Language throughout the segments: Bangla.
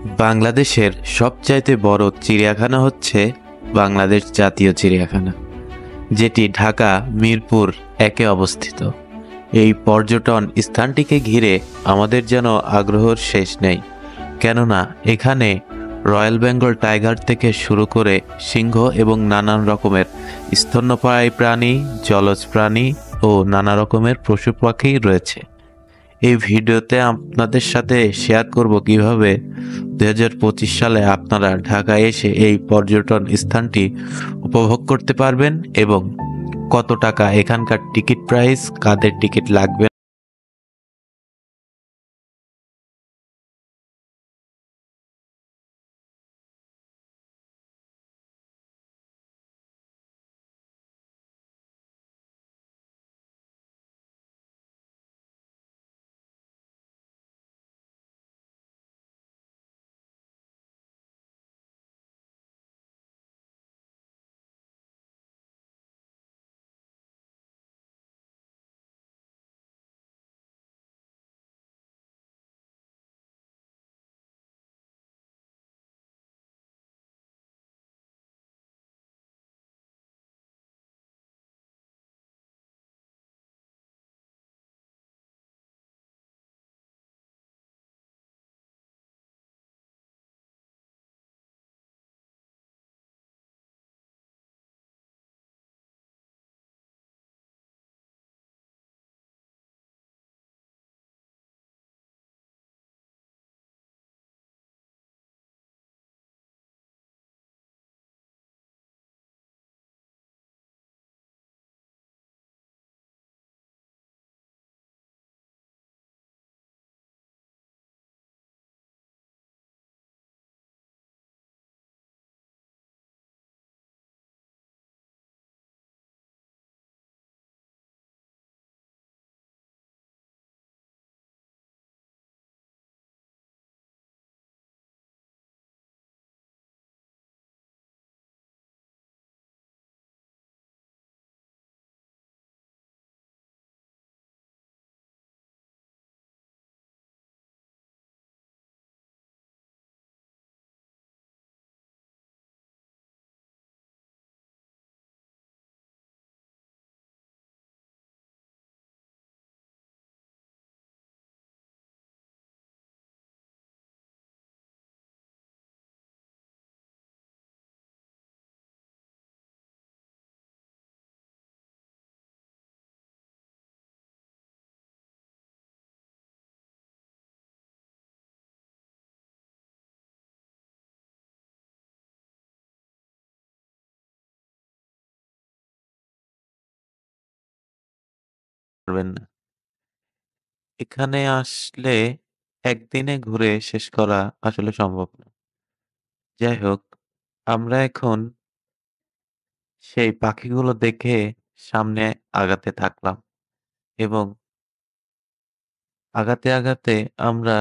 বাংলাদেশের সবচাইতে বড় চিড়িয়াখানা হচ্ছে বাংলাদেশ জাতীয় চিড়িয়াখানা, যেটি ঢাকা মিরপুর একে অবস্থিত। এই পর্যটন স্থানটিকে ঘিরে আমাদের যেন আগ্রহের শেষ নেই, কেননা এখানে রয়্যাল বেঙ্গল টাইগার থেকে শুরু করে সিংহ এবং নানান রকমের স্তন্যপায়ী প্রাণী, জলজ প্রাণী ও নানা রকমের পশু পাখি রয়েছে। এই ভিডিওতে আপনাদের সাথে শেয়ার করব কিভাবে 2025 সালে আপনারা ঢাকায় এসে এই পর্যটন স্থানটি উপভোগ করতে পারবেন এবং কত টাকা এখানকার টিকিট প্রাইস, কাদের টিকিট লাগবে। পারবেন না। এখানে আসলে একদিনে ঘুরে শেষ করা আসলে সম্ভব না। যাই হোক, আমরা এখন সেই পাখিগুলো দেখে সামনে আগাতে থাকলাম এবং আগাতে আগাতে আমরা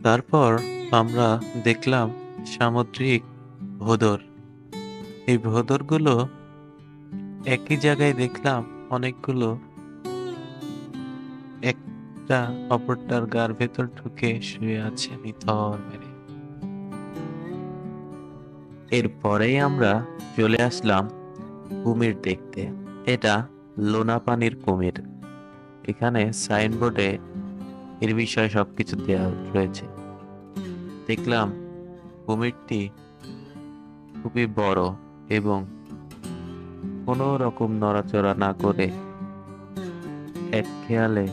তারপর আমরা দেখলাম সামুদ্রিক ভোঁদর। এই ভোঁদরগুলো একই জায়গায় দেখলাম অনেকগুলো এক একটা অপরটার গার ভেতর ঢুকে শুয়ে আছে নিথর মেরে। এরপরেই আমরা চলে আসলাম কুমির দেখতে। এটা লোনাপানির কুমির। এখানে সাইনবোর্ডে এর বিষয়ে সবকিছু দেওয়া রয়েছে। দেখলাম কুমিরটি খুবই বড় এবং কোনো রকম নড়াচড়া না করে এক খেয়ালে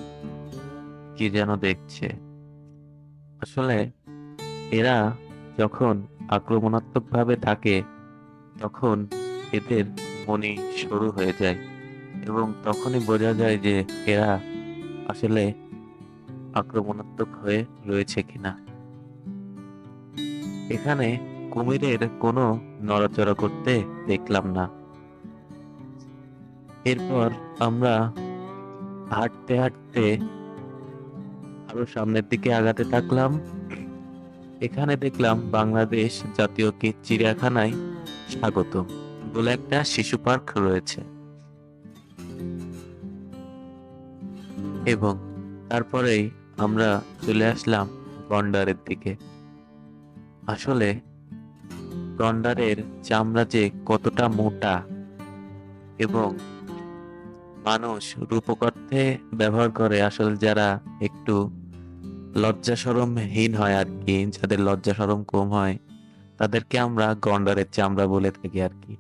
কি যেন দেখছে। আসলে এরা যখন আক্রমণাত্মকভাবে থাকে তখন এদের মনি শুরু হয়ে যায় এবং তখনই বোঝা যায় যে এরা আসলে আক্রমণাত্মক হয়ে রয়েছে কিনা। এখানে কুমিরের কোনো নড়াচড়া করতে দেখলাম না। এরপর আমরা হাঁটতে হাঁটতে আরো সামনের দিকে আগাতে থাকলাম। এখানে দেখলাম বাংলাদেশ জাতীয় চিড়িয়াখানায় স্বাগতম বলে একটা শিশু পার্ক রয়েছে এবং তারপরেই আমরা চলে আসলাম গন্ডারের দিকে। আসলে গন্ডারের চামড়া যে কতটা মোটা এবং মানুষ রূপকর্থে ব্যবহার করে, আসলে যারা একটু লজ্জা শরমহীন হয় আর কি, যাদের লজ্জা শরম কম হয় তাদেরকে আমরা গন্ডারের চামড়া বলে থাকি আর কি।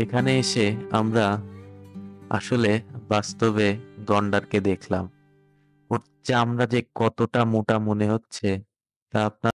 এখানে এসে আমরা আসলে বাস্তবে গন্ডারকে দেখলাম। ওর চামড়া যে কতটা মোটা মনে হচ্ছে তা আপনার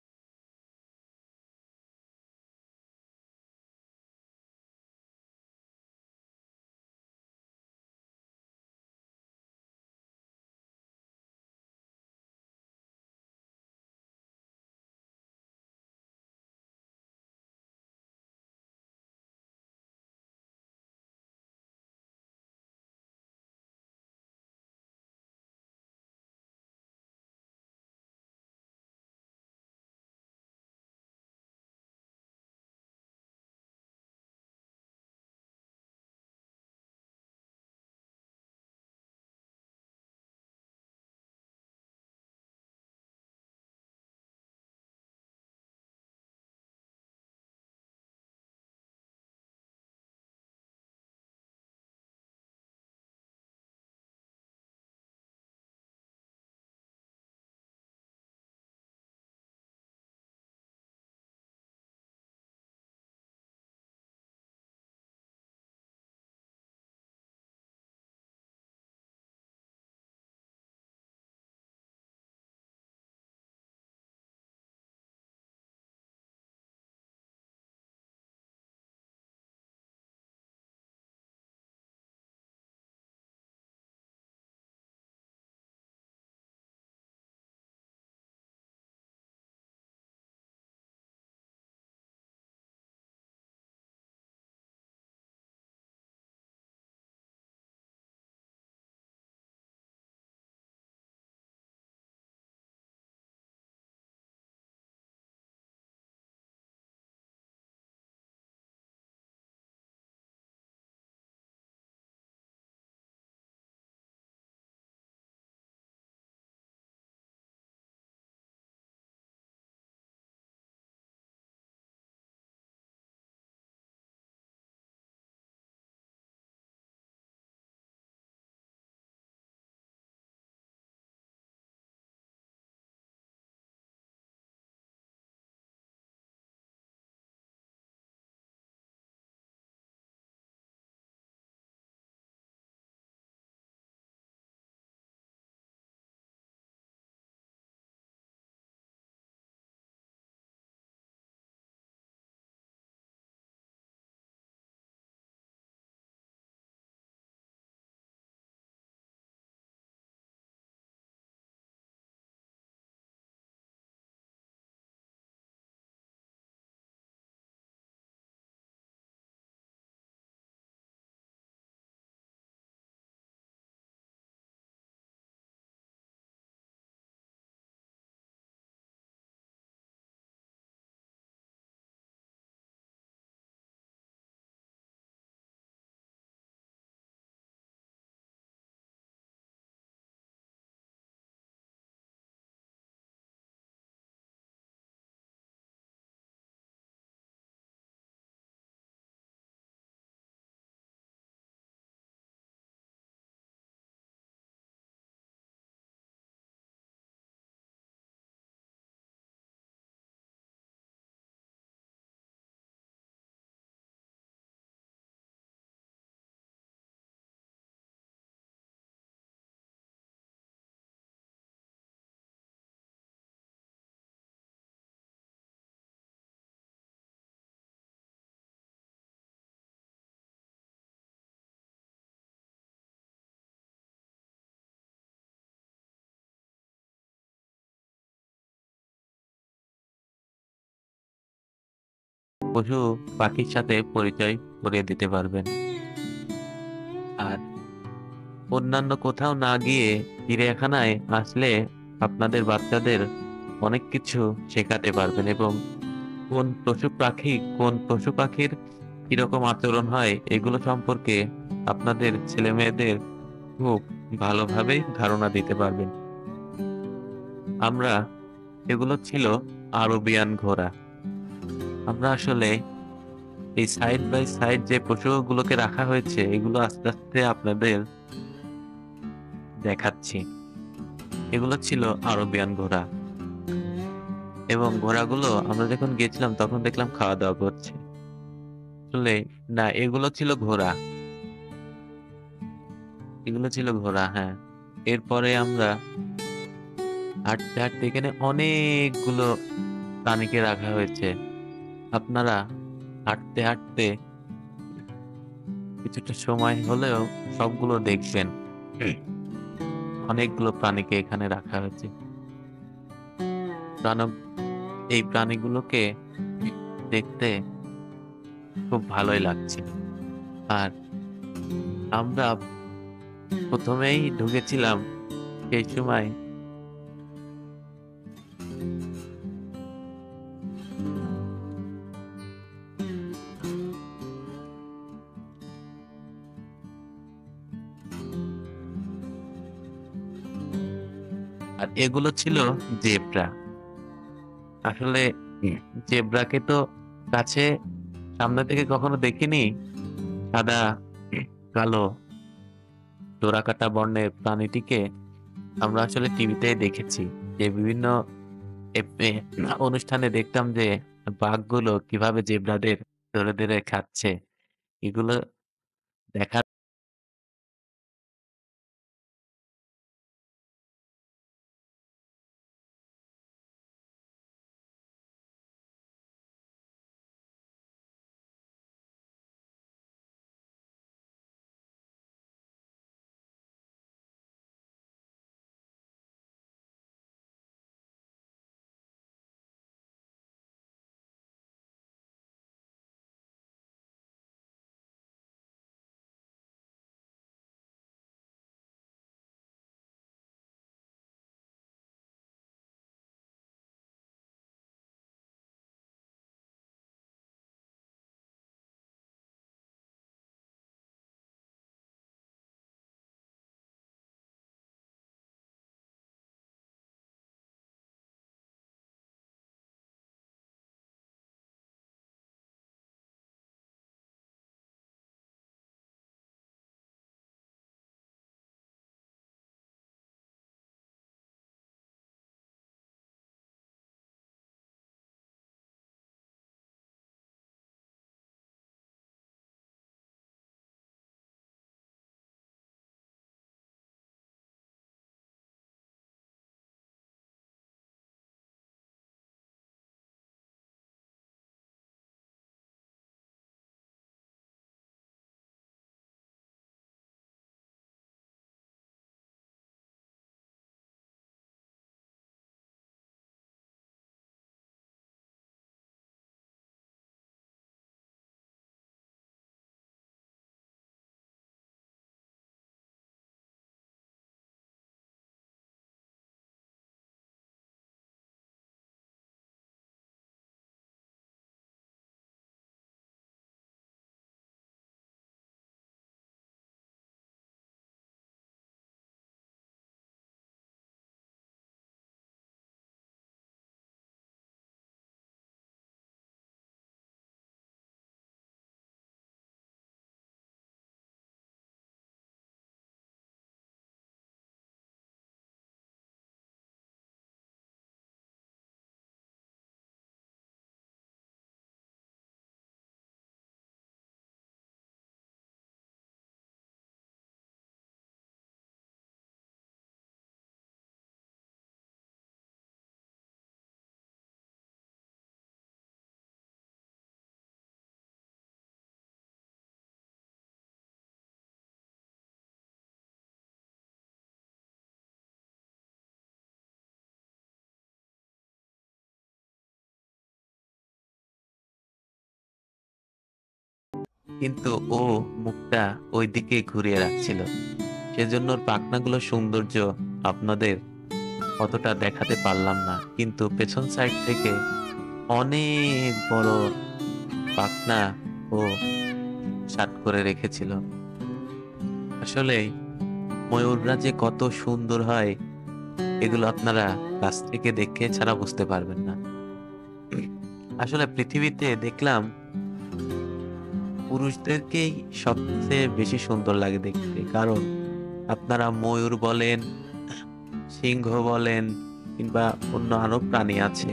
পশু পাখির সাথে পরিচয় করিয়ে দিতে পারবেন। আর অন্যান্য কোথাও না গিয়ে চিড়িয়াখানায় আসলে আপনাদের বাচ্চাদের অনেক কিছু শেখাতে পারবেন এবং কোন পশু পাখির কিরকম আচরণ হয় এগুলো সম্পর্কে আপনাদের ছেলেমেয়েদের খুব ভালোভাবেই ধারণা দিতে পারবেন। আমরা এগুলো ছিল আরবিয়ান ঘোড়া। আমরা আসলে এই সাইড বাই সাইড যে পশুগুলোকে রাখা হয়েছে এগুলো আস্তে আস্তে আপনাদের দেখাচ্ছি। এগুলো ছিল আরবিয়ান ঘোড়া এবং ঘোড়াগুলো আমরা যখন গিয়েছিলাম তখন দেখলাম খাওয়া দাওয়া করছে। আসলে না, এগুলো ছিল ঘোড়া, হ্যাঁ। এরপরে আমরা হাঁটতে হাঁটতে এখানে অনেকগুলো প্রাণীকে রাখা হয়েছে। আপনারা হাঁটতে হাঁটতে কিছুটা সময় হলেও সবগুলো দেখবেন। অনেকগুলো প্রাণীকে এখানে রাখা হয়েছে। প্রাণ এই প্রাণীগুলোকে দেখতে খুব ভালোই লাগছিল। আর আমরা প্রথমেই ঢুকেছিলাম সেই সময় আর এগুলো ছিল জেব্রা। আসলে জেব্রাকে তো কাছে সামনে থেকে কখনো দেখিনি। সাদা কালো ডোরাকাটা বর্ণের প্রাণীটিকে আমরা আসলে টিভিতে দেখেছি, যে বিভিন্ন অনুষ্ঠানে দেখতাম যে বাঘগুলো কিভাবে জেব্রাদের ধরে ধরে খাচ্ছে। এগুলো দেখা কিন্তু ও মুখটা ওই দিকে ঘুরিয়ে রাখছিল। সেজন্য ওর পাখনাগুলো সৌন্দর্য আপনাদের অতটা দেখাতে পারলাম না, কিন্তু পেছন সাইড থেকে অনেক বড় পাখনা ও সাট করে রেখেছিল। আসলে ময়ূররা যে কত সুন্দর হয় এগুলো আপনারা কাছ থেকে দেখে ছাড়া বুঝতে পারবেন না। আসলে পৃথিবীতে দেখলাম পুরুষদেরকেই সবচেয়ে বেশি সুন্দর লাগে দেখতে, কারণ আপনারা ময়ূর বলেন, সিংহ বলেন, কিংবা অন্য আরো প্রাণী আছে,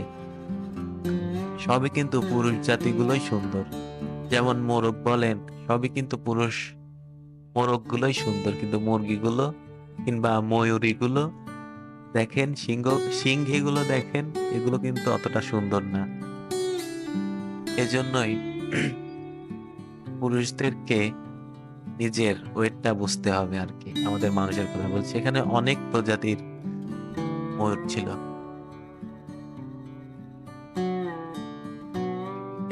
সবই কিন্তু পুরুষ জাতিগুলোই সুন্দর। যেমন মোরগ বলেন, সবই কিন্তু পুরুষ মোরগগুলোই সুন্দর, কিন্তু মুরগিগুলো কিংবা ময়ূরীগুলো দেখেন, সিংহীগুলো দেখেন, এগুলো কিন্তু অতটা সুন্দর না। এজন্যই পুরুষদেরকে নিজের ওয়েটটা বুঝতে হবে আর কি। আমাদের মানুষের কথা বলছি, এখানে অনেক প্রজাতির ময়ূর ছিল।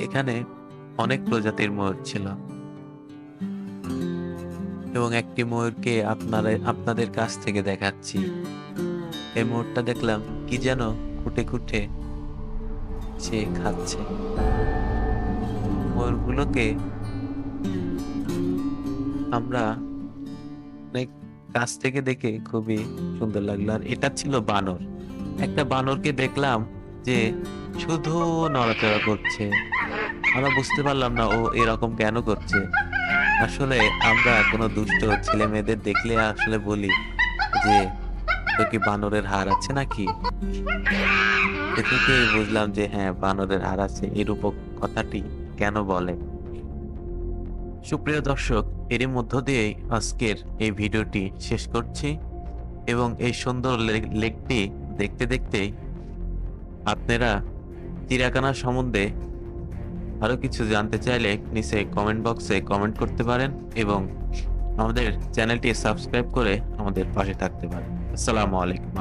এখানে অনেক প্রজাতির ময়ূর ছিল এবং একটি ময়ূরকে আপনাদের কাছ থেকে দেখাচ্ছি। এই ময়ূরটা দেখলাম কি যেন খুঁটে খুঁটে সে খাচ্ছে। ময়ূরগুলোকে আমরা অনেক কাছ থেকে দেখে খুবই সুন্দর লাগলো। আর এটা ছিল বানর। একটা বানরকে দেখলাম যে শুধু নড়াচড়া করছে। আমরা বুঝতে পারলাম না ও এরকম কেন করছে। আসলে আমরা কোনো দুষ্ট ছেলে মেয়েদের দেখলে আসলে বলি যে তো কি বানরের হাড় আছে নাকি। এ থেকে বুঝলাম যে হ্যাঁ, বানরের হাড় আছে, এই রূপক কথাটি কেন বলে। সুপ্রিয় দর্শক, এরই মধ্য দিয়েই আজকের এই ভিডিওটি শেষ করছি এবং এই সুন্দর লেকটি দেখতে দেখতেই আপনারা চিড়িয়াখানা সম্বন্ধে আরো কিছু জানতে চাইলে নিচে কমেন্ট বক্সে কমেন্ট করতে পারেন এবং আমাদের চ্যানেলটি সাবস্ক্রাইব করে আমাদের পাশে থাকতে পারেন। আসসালামু আলাইকুম।